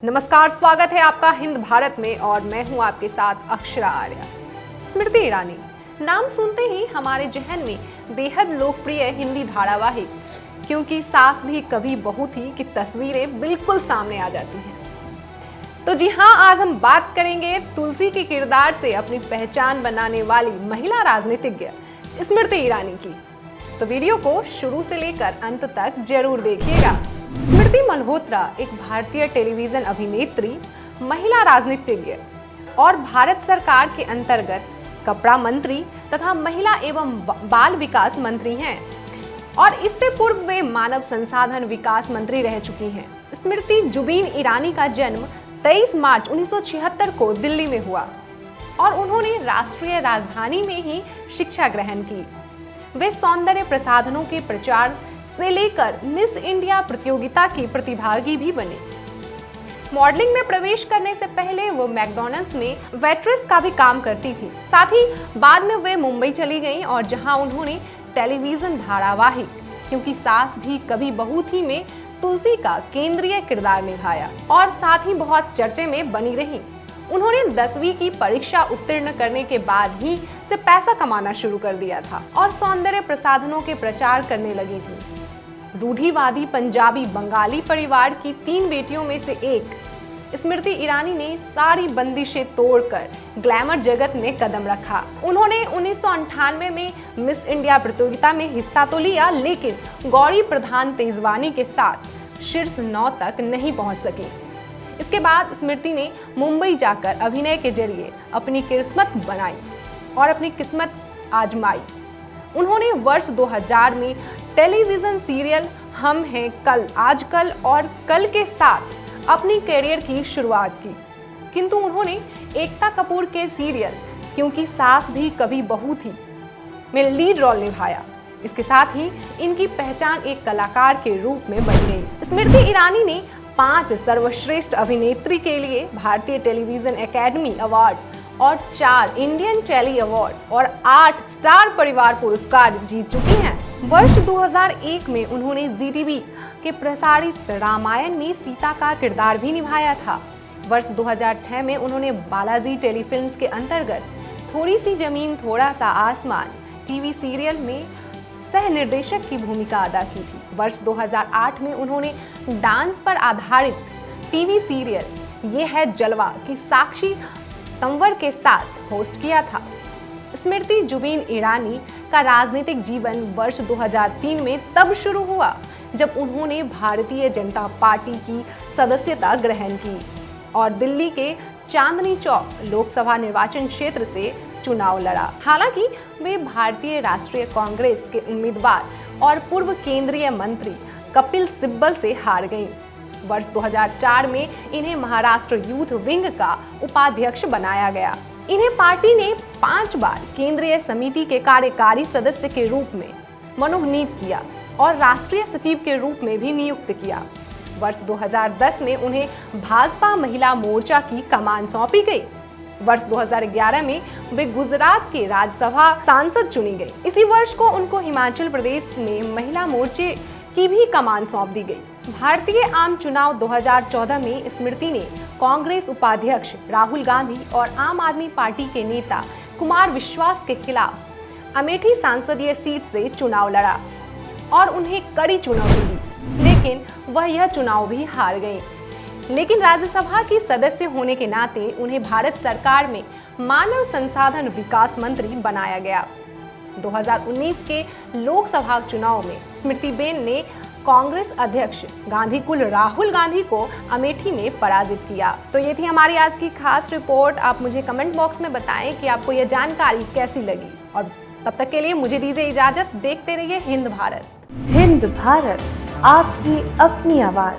नमस्कार, स्वागत है आपका हिंद भारत में और मैं हूं आपके साथ अक्षरा आर्या। स्मृति ईरानी नाम सुनते ही हमारे जहन में बेहद लोकप्रिय हिंदी धारावाहिक क्योंकि सास भी कभी बहू थी की तस्वीरें बिल्कुल सामने आ जाती हैं। तो जी हाँ, आज हम बात करेंगे तुलसी के किरदार से अपनी पहचान बनाने वाली महिला राजनीतिज्ञ स्मृति ईरानी की। तो वीडियो को शुरू से लेकर अंत तक जरूर देखिएगा। स्मृति मल्होत्रा एक भारतीय टेलीविजन अभिनेत्री, महिला राजनीतिज्ञ और भारत सरकार के अंतर्गत कपड़ा मंत्री तथा महिला एवं बाल विकास मंत्री हैं और इससे पूर्व वे मानव संसाधन विकास मंत्री रह चुकी हैं। स्मृति जुबीन ईरानी का जन्म 23 मार्च 1976 को दिल्ली में हुआ और उन्होंने राष्ट्रीय राजधानी में ही शिक्षा ग्रहण की। वे सौंदर्य प्रसाधनों के प्रचार से लेकर मिस इंडिया प्रतियोगिता की प्रतिभागी भी बने। मॉडलिंग में प्रवेश करने से पहले वो मैकडॉनल्ड्स में वेट्रेस का भी काम करती थी। साथ ही बाद में वे मुंबई चली गईं और जहां उन्होंने टेलीविजन धारावाहिक क्योंकि सास भी कभी बहू थी में तुलसी का केंद्रीय किरदार निभाया और साथ ही बहुत चर्चे में बनी रही। उन्होंने 10वीं की परीक्षा उत्तीर्ण करने के बाद ही से पैसा कमाना शुरू कर दिया था और सौंदर्य प्रसाधनों के प्रचार करने लगी थी। रूढ़िवादी पंजाबी बंगाली परिवार की 3 बेटियों में से एक स्मृति ईरानी ने सारी बंदिशें तोड़कर ग्लैमर जगत में कदम रखा। उन्होंने 1998 में मिस इंडिया प्रतियोगिता में हिस्सा तो लिया, लेकिन गौरी प्रधान तेजवानी के साथ शीर्ष 9 तक नहीं पहुंच सकी। इसके बाद स्मृति ने मुंबई जाकर अभिनय के जरिए अपनी किस्मत बनाई और अपनी किस्मत आजमाई। उन्होंने वर्ष 2000 में टेलीविजन सीरियल हम हैं कल, आजकल और कल के साथ अपनी करियर की शुरुआत की, किंतु उन्होंने एकता कपूर के सीरियल क्योंकि सास भी कभी बहू थी में लीड रोल निभाया। इसके साथ ही इनकी पहचान एक कलाकार के रूप में बन गई। स्मृति ईरानी ने 5 सर्वश्रेष्ठ अभिनेत्री के लिए भारतीय टेलीविजन एकेडमी अवार्ड और 4 इंडियन टेली अवार्ड और 8 स्टार परिवार पुरस्कार जीत चुकी हैं। वर्ष 2001 में उन्होंने ZTV के प्रसारित रामायण में सीता का किरदार भी निभाया था। वर्ष 2006 में उन्होंने बालाजी टेलीफिल्म्स के अंतर्गत थोड़ी सी जमीन थोड़ा सा आसमान टीवी सीरियल में सह निर्देशक की भूमिका अदा की थी। वर्ष 2008 में उन्होंने डांस पर आधारित टीवी सीरियल ये है जलवा की साक्षी तंवर के साथ होस्ट किया था। स्मृति जुबीन ईरानी का राजनीतिक जीवन वर्ष 2003 में तब शुरू हुआ जब उन्होंने भारतीय जनता पार्टी की सदस्यता ग्रहण की और दिल्ली के चांदनी चौक लोकसभा निर्वाचन क्षेत्र से चुनाव लड़ा। हालांकि वे भारतीय राष्ट्रीय कांग्रेस के उम्मीदवार और पूर्व केंद्रीय मंत्री कपिल सिब्बल से हार गईं। वर्ष 2004 में इन्हें महाराष्ट्र यूथ विंग का उपाध्यक्ष बनाया गया। इन्हें पार्टी ने 5 बार केंद्रीय समिति के कार्यकारी सदस्य के रूप में मनोनीत किया और राष्ट्रीय सचिव के रूप में भी नियुक्त किया। वर्ष 2010 में उन्हें भाजपा महिला मोर्चा की कमान सौंपी गई। वर्ष 2011 में वे गुजरात के राज्यसभा सांसद चुनी गई। इसी वर्ष को उनको हिमाचल प्रदेश में महिला मोर्चे की भी कमान सौंप दी गई। भारतीय आम चुनाव 2014 में स्मृति ने कांग्रेस उपाध्यक्ष राहुल गांधी और आम आदमी पार्टी के नेता कुमार विश्वास के खिलाफ अमेठी संसदीय सीट से चुनाव लड़ा और उन्हें कड़ी चुनौती दी, लेकिन वह यह चुनाव भी हार गए। लेकिन राज्यसभा की सदस्य होने के नाते उन्हें भारत सरकार में मानव संसाधन विकास मंत्री बनाया गया। 2019 के लोकसभा चुनाव में स्मृति बेन ने कांग्रेस अध्यक्ष गांधी कुल राहुल गांधी को अमेठी में पराजित किया। तो ये थी हमारी आज की खास रिपोर्ट। आप मुझे कमेंट बॉक्स में बताएं कि आपको यह जानकारी कैसी लगी और तब तक के लिए मुझे दीजिए इजाजत। देखते रहिए हिंद भारत। हिंद भारत, आपकी अपनी आवाज।